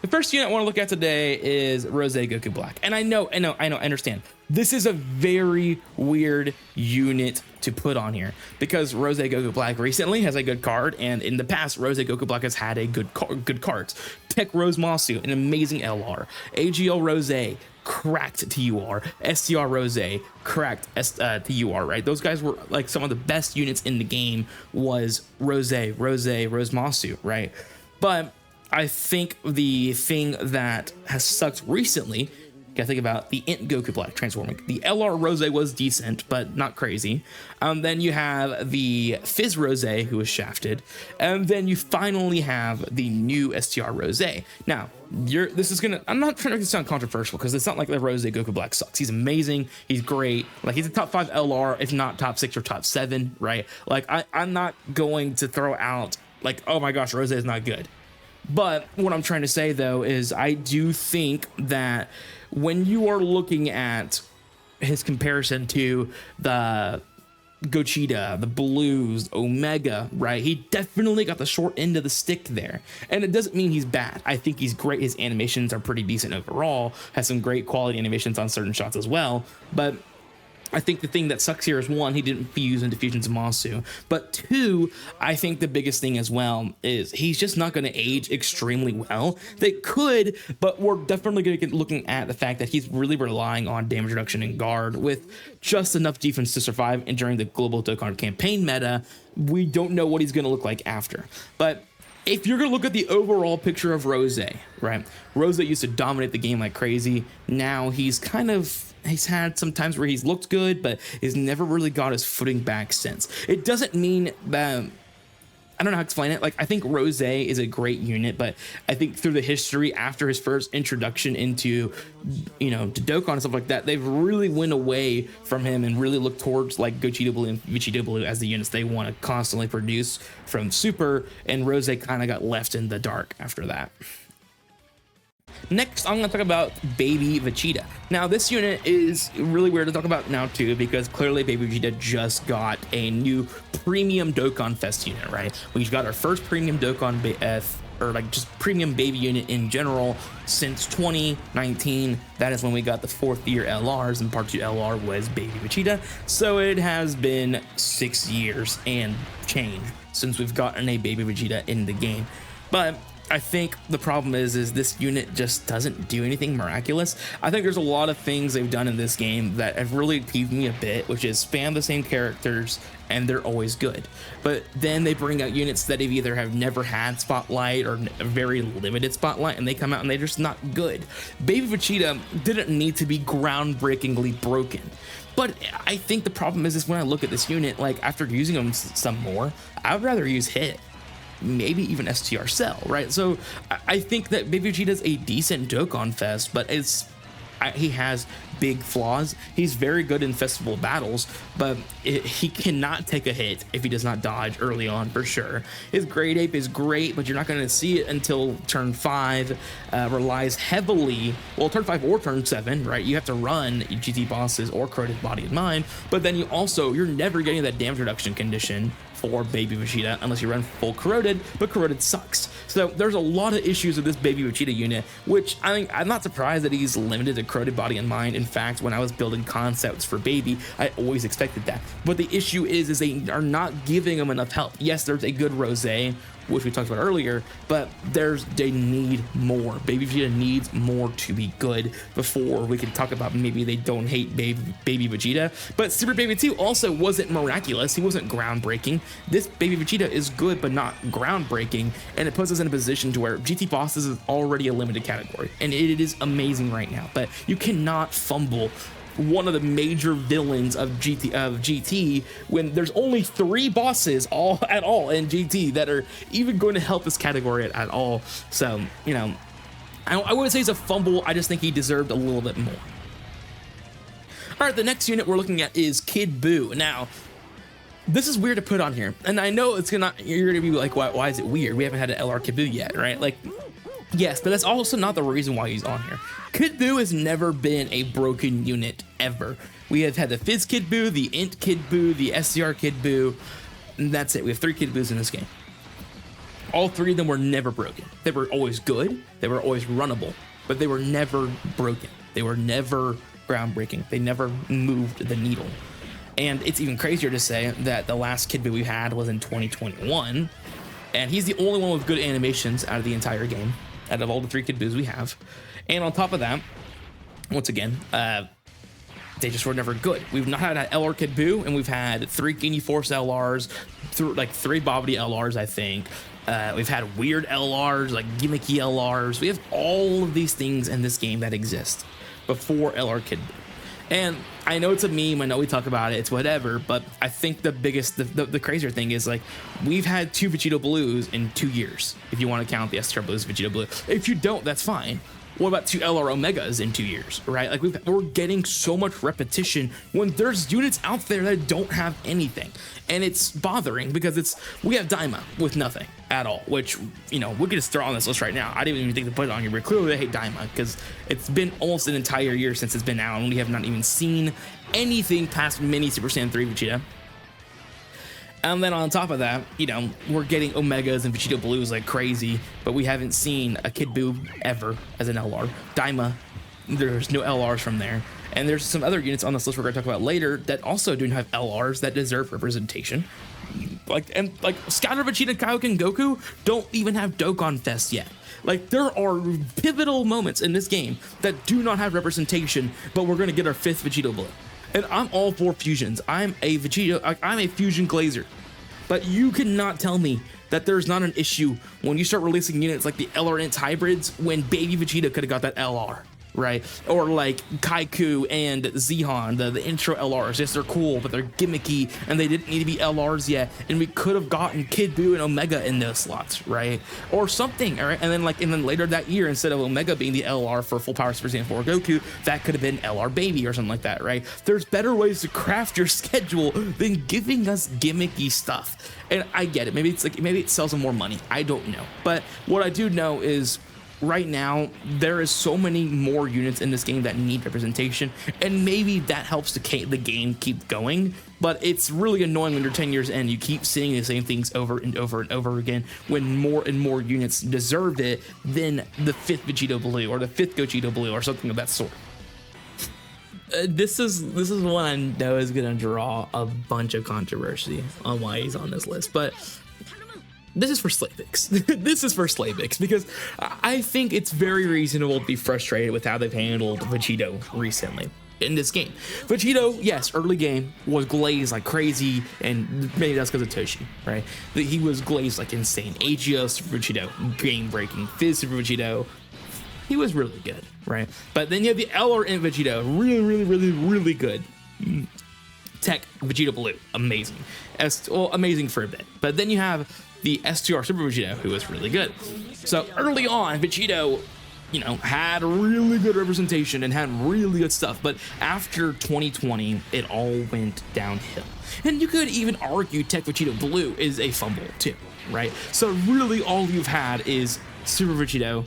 The first unit I want to look at today is Rose Goku Black. And I understand. This is a very weird unit to put on here because Rose Goku Black recently has a good card, and in the past, Rose Goku Black has had a good cards. Tech Rose Masu, an amazing LR. AGL Rose, cracked TUR. STR Rose, cracked TUR, right? Those guys were like some of the best units in the game was Rose Masu, right? But I think the thing that has sucked recently, you gotta think about the Int Goku Black transforming. The LR Rose was decent, but not crazy. Then you have the Fizz Rose, who was shafted. And then you finally have the new STR Rose. Now, I'm not trying to make this sound controversial because it's not like the Rose Goku Black sucks. He's amazing. He's great. Like, he's a top 5 LR, if not top 6 or top 7, right? Like, I'm not going to throw out, like, oh my gosh, Rose is not good. But what I'm trying to say, though, is I do think that when you are looking at his comparison to the Gogeta, the Blues, Omega, right? He definitely got the short end of the stick there. And it doesn't mean he's bad. I think he's great. His animations are pretty decent overall. Has some great quality animations on certain shots as well. But I think the thing that sucks here is, one, he didn't fuse into Fusion Zamasu, but two, I think the biggest thing as well is he's just not going to age extremely well. They could, but we're definitely going to get looking at the fact that he's really relying on damage reduction and guard with just enough defense to survive. And during the Global Dokkan campaign meta, we don't know what he's going to look like after. But if you're going to look at the overall picture of Rose, right? Rose used to dominate the game like crazy. Now he's had some times where he's looked good, but he's never really got his footing back since. It doesn't mean that, I don't know how to explain it. Like, I think Rose is a great unit, but I think through the history after his first introduction into, to Dokkan and stuff like that, they've really went away from him and really looked towards like Gogeta Blue and Vegeta Blue as the units they want to constantly produce from Super, and Rose kind of got left in the dark after that. Next, I'm going to talk about Baby Vegeta. Now, this unit is really weird to talk about now, too, because clearly Baby Vegeta just got a new premium Dokkan Fest unit, right? We've got our first premium Dokkan, or like just premium baby unit in general since 2019. That is when we got the 4th year LRs, and Part 2 LR was Baby Vegeta. So it has been 6 years and change since we've gotten a Baby Vegeta in the game. But I think the problem is this unit just doesn't do anything miraculous. I think there's a lot of things they've done in this game that have really peeved me a bit, which is spam the same characters and they're always good. But then they bring out units that have never had Spotlight or a very limited Spotlight, and they come out and they're just not good. Baby Vegeta didn't need to be groundbreakingly broken. But I think the problem is when I look at this unit, like after using them some more, I would rather use Hit. Maybe even STR Cell, right? So I think that Baby Vegeta is a decent Dokkan Fest, but he has big flaws. He's very good in festival battles, but he cannot take a hit if he does not dodge early on, for sure. His Great Ape is great, but you're not going to see it until turn 5. Relies heavily, well, turn 5 or turn 7, right? You have to run GT bosses or Corroded Body and Mind, but then you're never getting that damage reduction condition for Baby Vegeta unless you run full Corroded, but Corroded sucks. So there's a lot of issues with this Baby Vegeta unit, which I'm not surprised that he's limited to Corroded Body and Mind. In fact, when I was building concepts for Baby, I always expected that. But the issue is they are not giving him enough help. Yes, there's a good Rose, which we talked about earlier, but they need more. Baby Vegeta needs more to be good before we can talk about maybe they don't hate Baby Vegeta. But Super Baby 2 also wasn't miraculous. He wasn't groundbreaking. This Baby Vegeta is good, but not groundbreaking, and it puts us in a position to where GT Bosses is already a limited category, and it is amazing right now. But you cannot fumble one of the major villains of GT when there's only 3 bosses at all in GT that are even going to help this category at all. So, I wouldn't say it's a fumble. I just think he deserved a little bit more. All right, the next unit we're looking at is Kid Buu. Now, this is weird to put on here, and I know you're gonna be like, why is it weird? We haven't had an LR Kid Buu yet, right? Like, yes, but that's also not the reason why he's on here. Kid Buu has never been a broken unit ever. We have had the Fizz Kid Buu, the Int Kid Buu, the SCR Kid Buu, and that's it. We have 3 Kid Buus in this game. All three of them were never broken. They were always good, they were always runnable, but they were never broken. They were never groundbreaking. They never moved the needle. And it's even crazier to say that the last Kid Buu we had was in 2021, and he's the only one with good animations out of the entire game, out of all the 3 Kid Buus we have. And on top of that, once again, they just were never good. We've not had an LR Kid Buu, and we've had 3 Genie Force LRs, like 3 Bobbity LRs, I think. We've had weird LRs, like gimmicky LRs. We have all of these things in this game that exist before LR Kid Buu. And I know it's a meme, I know we talk about it, it's whatever, but I think the biggest, the crazier thing is, like, we've had 2 Vegito Blues in 2 years, if you want to count the STR Blues Vegito Blue. If you don't, that's fine. What about 2 LR Omegas in 2 years, right? Like, we're getting so much repetition when there's units out there that don't have anything. And it's bothering because we have Daima with nothing at all, which, you know, we could just throw on this list right now. I didn't even think to put it on here, but clearly they hate Daima because it's been almost an entire year since it's been out, and we have not even seen anything past Mini Super Saiyan 3 Vegeta. And then on top of that, you know, we're getting Omegas and Vegito Blues like crazy, but we haven't seen a Kid Buu ever as an LR. Daima, there's no LRs from there. And there's some other units on this list we're going to talk about later that also do not have LRs that deserve representation. Like Scouter Vegeta, Kaioken, Goku don't even have Dokkan Fest yet. Like, there are pivotal moments in this game that do not have representation, but we're going to get our 5th Vegito Blue. And I'm all for fusions. I'm a fusion glazer. But you cannot tell me that there's not an issue when you start releasing units like the LR Int hybrids when Baby Vegeta could have got that LR, right? Or like Kaiku and Zehan, the intro LRs. Yes, they're cool, but they're gimmicky and they didn't need to be LRs yet. And we could have gotten Kid Buu and Omega in those slots, right? Or something, all right? And then later that year, instead of Omega being the LR for Full Power Super Saiyan 4 Goku, that could have been LR Baby or something like that, right? There's better ways to craft your schedule than giving us gimmicky stuff. And I get it. Maybe it sells them more money. I don't know. But what I do know is, right now, there is so many more units in this game that need representation, and maybe that helps the game keep going, but it's really annoying when you're 10 years in, you keep seeing the same things over and over and over again when more and more units deserve it than the 5th Vegito Blue or the 5th Gogeta Blue or something of that sort. This is one I know is going to draw a bunch of controversy on why he's on this list, but this is for Slavix. This is for Slavix because I think it's very reasonable to be frustrated with how they've handled Vegito recently in this game. Vegito, yes, early game was glazed like crazy, and maybe that's because of Toshi, right? He was glazed like insane. AGO Super Vegito, game breaking. Fizz Super Vegito, he was really good, right? But then you have the LR Int Vegito, really good. Tech Vegito Blue, amazing. Amazing for a bit. But then you have the STR Super Vegito, who was really good. So early on, Vegito, you know, had really good representation and had really good stuff. But after 2020, it all went downhill. And you could even argue Tech Vegito Blue is a fumble too, right? So really all you've had is Super Vegito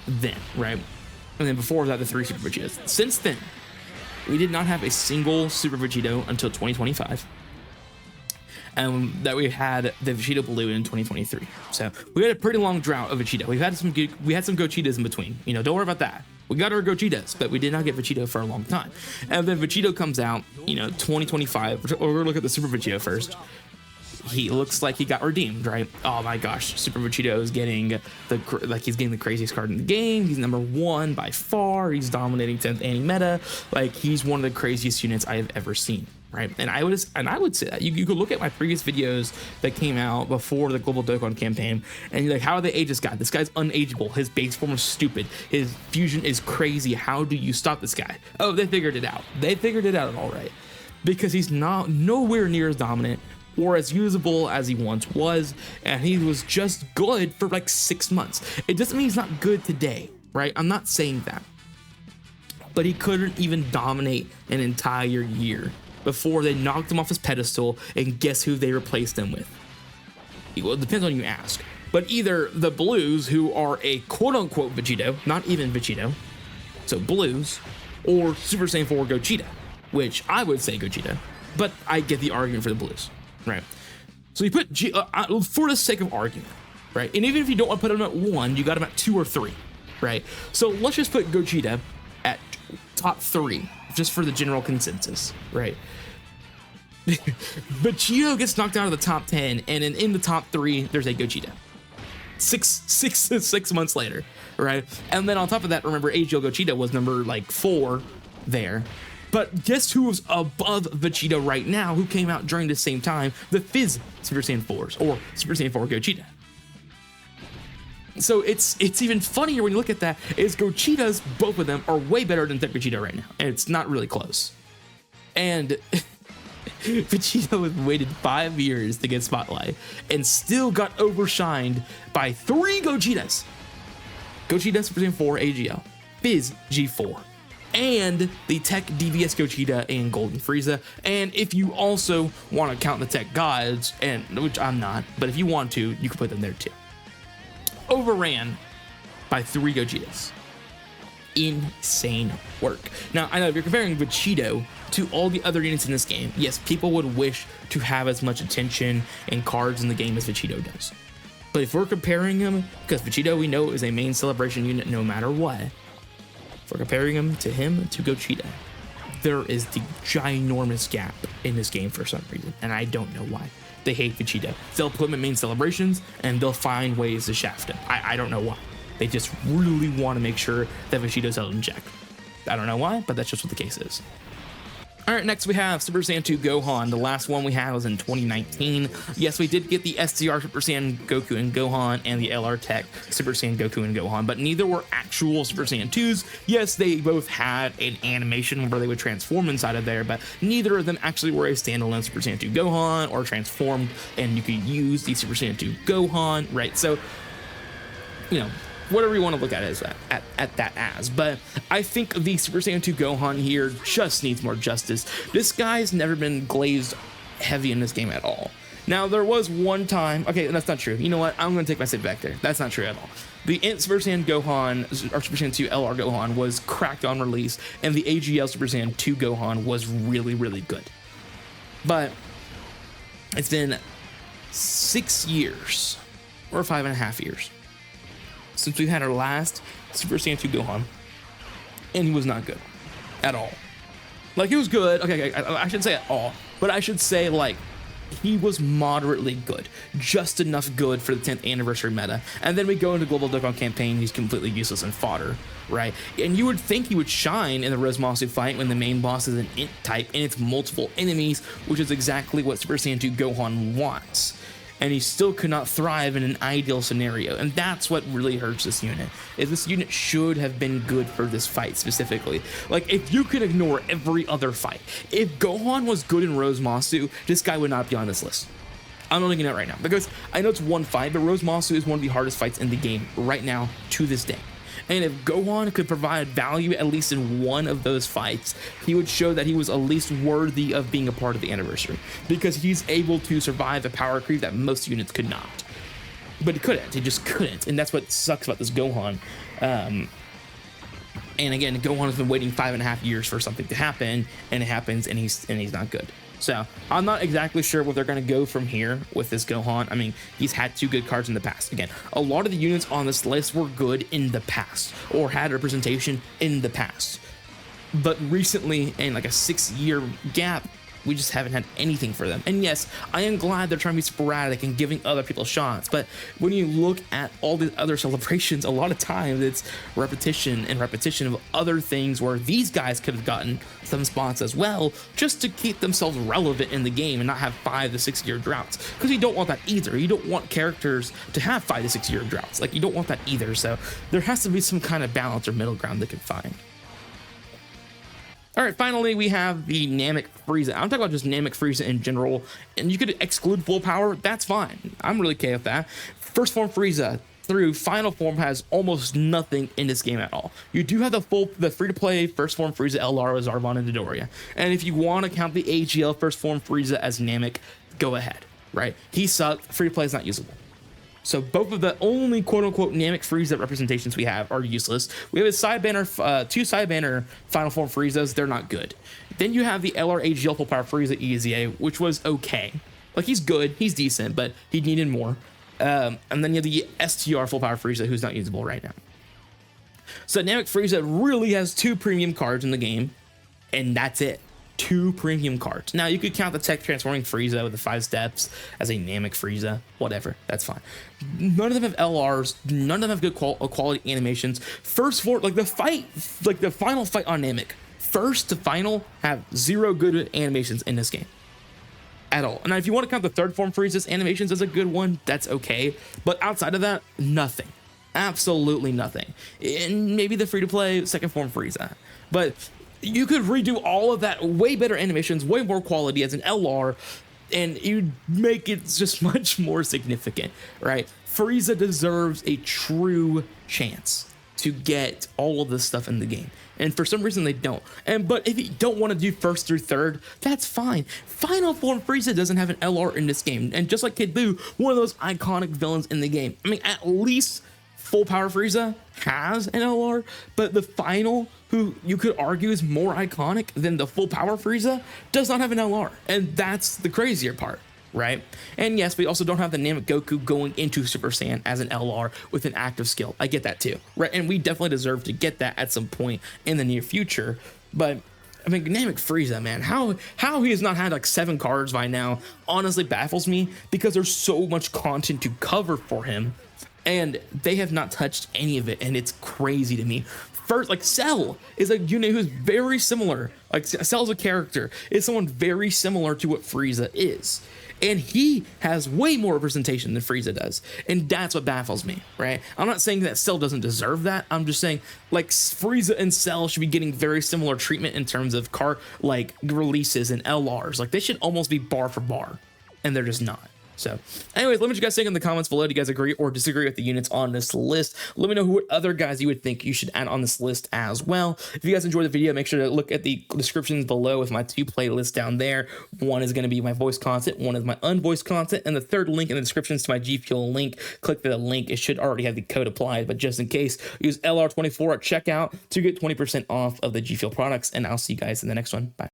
then, right? And then before that, the 3 Super Vegetos. Since then, we did not have a single Super Vegito until 2025. And that we had the Vegito Blue in 2023. So we had a pretty long drought of Vegeta. We had some Gochetas in between. You know, don't worry about that. We got our Gochetas, but we did not get Vegito for a long time. And then Vegito comes out, you know, 2025. We're gonna look at the Super Vegito first. He looks like he got redeemed, right? Oh my gosh, Super Vegito is getting he's getting the craziest card in the game. He's number 1 by far. He's dominating 10th anti-meta. Like, he's one of the craziest units I have ever seen, right? And I would say that you could look at my previous videos that came out before the Global Dokkan campaign, and you're like, how do they age this guy? This guy's unageable. His base form is stupid. His fusion is crazy. How do you stop this guy? Oh, they figured it out. They figured it out all right, because he's nowhere near as dominant or as usable as he once was, and he was just good for like 6 months. It doesn't mean he's not good today, right? I'm not saying that. But he couldn't even dominate an entire year before they knocked him off his pedestal, and guess who they replaced him with? Well, it depends on who you ask. But either the Blues, who are a quote-unquote Vegito, not even Vegito, so Blues, or Super Saiyan 4 Gogeta, which I would say Gogeta, but I get the argument for the Blues. Right. So you put for the sake of argument, right? And even if you don't want to put him at 1, you got him at 2 or 3, right? So let's just put Gogeta at top 3, just for the general consensus, right? Vegito gets knocked out of the top 10, and in the top 3, there's a Gogeta. Six months later, right? And then on top of that, remember, AGL Gogeta was number like 4 there. But guess who was above Vegeta right now, who came out during the same time? The Fizz Super Saiyan 4s, or Super Saiyan 4 Gogeta. So it's even funnier when you look at that, is Gogeta's, both of them are way better than Tech Vegeta right now. And it's not really close. And Vegeta has waited 5 years to get Spotlight and still got overshined by 3 Gogetas. Gogeta Super Saiyan 4 AGL, Fizz G4, and the Tech DBS Gogeta and Golden Frieza. And if you also want to count the Tech Gods, and which I'm not, but if you want to, you can put them there too. Overran by 3 Gogetas. Insane work. Now, I know if you're comparing Vegito to all the other units in this game, yes, people would wish to have as much attention and cards in the game as Vegito does. But if we're comparing him, because Vegito we know is a main celebration unit no matter what, if we're comparing him to Gogeta, there is the ginormous gap in this game for some reason, and I don't know why. They hate Vegeta. They'll put him in main celebrations, and they'll find ways to shaft him. I don't know why. They just really want to make sure that Vegito's held in check. I don't know why, but that's just what the case is. All right, next we have Super Saiyan 2 Gohan. The last one we had was in 2019. Yes, we did get the SDR Super Saiyan Goku and Gohan and the LR Tech Super Saiyan Goku and Gohan, but neither were actual Super Saiyan 2s. Yes, they both had an animation where they would transform inside of there, but neither of them actually were a standalone Super Saiyan 2 Gohan or transformed, and you could use the Super Saiyan 2 Gohan, right? So, you know, whatever you want to look at it as at that as, but I think the Super Saiyan 2 Gohan here just needs more justice. This guy's never been glazed heavy in this game at all. Now, there was one time, okay, that's not true. You know what? I'm going to take my sit back there. That's not true at all. The Super Saiyan Gohan, or Super Saiyan 2 LR Gohan, was cracked on release, and the AGL Super Saiyan 2 Gohan was really, really good. But it's been 6 years, or 5.5 years, since we've had our last Super Saiyan 2 Gohan, and he was not good at all. Like, he was good. Okay, I shouldn't say at all, but I should say, like, he was moderately good, just enough good for the 10th anniversary meta. And then we go into Global Dokkan campaign, he's completely useless and fodder, right? And you would think he would shine in the Rosmasu fight when the main boss is an int type and it's multiple enemies, which is exactly what Super Saiyan 2 Gohan wants. And he still could not thrive in an ideal scenario, and that's what really hurts this unit. Is this unit should have been good for this fight specifically. Like, if you could ignore every other fight, if Gohan was good in Rosmasu, this guy would not be on this list. I'm looking at it right now, because I know it's one fight, but Rosmasu is one of the hardest fights in the game right now to this day. And if Gohan could provide value at least in one of those fights, he would show that he was at least worthy of being a part of the anniversary, because he's able to survive a power creep that most units could not. But he couldn't. He just couldn't. And that's what sucks about this Gohan. And again, Gohan has been waiting 5.5 years for something to happen, and it happens, and he's not good. So I'm not exactly sure what they're going to go from here with this Gohan. I mean, he's had 2 good cards in the past. Again, a lot of the units on this list were good in the past, or had representation in the past. But recently, in like a 6-year gap, we just haven't had anything for them. And yes, I am glad they're trying to be sporadic and giving other people shots, but when you look at all the other celebrations, a lot of times it's repetition and repetition of other things where these guys could have gotten some spots as well, just to keep themselves relevant in the game and not have 5 to 6 year droughts, because you don't want that either. You don't want characters to have 5 to 6 year droughts. Like, you don't want that either. So there has to be some kind of balance or middle ground they can find. All right, finally, we have the Namek Frieza. I'm talking about just Namek Frieza in general, and you could exclude full power. That's fine. I'm really okay with that. First form Frieza through final form has almost nothing in this game at all. You do have the free-to-play first form Frieza LR with Zarbon and Dodoria. And if you want to count the AGL first form Frieza as Namek, go ahead, right? He sucked. Free-to-play is not usable. So both of the only quote-unquote Namek Frieza representations we have are useless. We have a side banner, 2 side banner final form Friezas. They're not good. Then you have the LR AGL full power Frieza EZA, which was okay. Like, he's good, he's decent, but he needed more. And then you have the STR full power Frieza, who's not usable right now. So Namek Frieza really has 2 premium cards in the game, and that's it. 2 premium cards. Now you could count the tech transforming Frieza with the 5 steps as a Namek Frieza, whatever, that's fine. None of them have LRs, none of them have good quality animations. First 4, like the fight, like the final fight on Namek, first to final, have 0 good animations in this game at all. And if you want to count the third form Frieza's animations as a good one, that's okay, but outside of that, nothing. Absolutely nothing. And maybe the free-to-play second form Frieza, but you could redo all of that, way better animations, way more quality as an LR, and you'd make it just much more significant, right? Frieza deserves a true chance to get all of this stuff in the game, and for some reason they don't. But if you don't want to do first through third, that's fine. Final form Frieza doesn't have an LR in this game, and just like Kid Buu, one of those iconic villains in the game. I mean, at least full power Frieza has an LR, but the final, who you could argue is more iconic than the full power Frieza, does not have an LR, and that's the crazier part, right? And yes, we also don't have the Namek Goku going into Super Saiyan as an LR with an active skill. I get that too, right? And we definitely deserve to get that at some point in the near future. But I mean, Namek Frieza, man, how he has not had like 7 cards by now honestly baffles me, because there's so much content to cover for him, and they have not touched any of it, and it's crazy to me. First, like, Cell is a unit who's very similar. Like, Cell's a character, is someone very similar to what Frieza is, and he has way more representation than Frieza does, and that's what baffles me, right? I'm not saying that Cell doesn't deserve that. I'm just saying, like, Frieza and Cell should be getting very similar treatment in terms of card, like, releases and LRs. Like, they should almost be bar for bar, and they're just not. So anyways, let me know what you guys think in the comments below. Do you guys agree or disagree with the units on this list? Let me know what other guys you would think you should add on this list as well. If you guys enjoyed the video, make sure to look at the descriptions below with my 2 playlists down there. One is going to be my voice content, one is my unvoiced content, and the third link in the description is to my G Fuel link. Click the link. It should already have the code applied, but just in case, use LR24 at checkout to get 20% off of the G Fuel products, and I'll see you guys in the next one. Bye.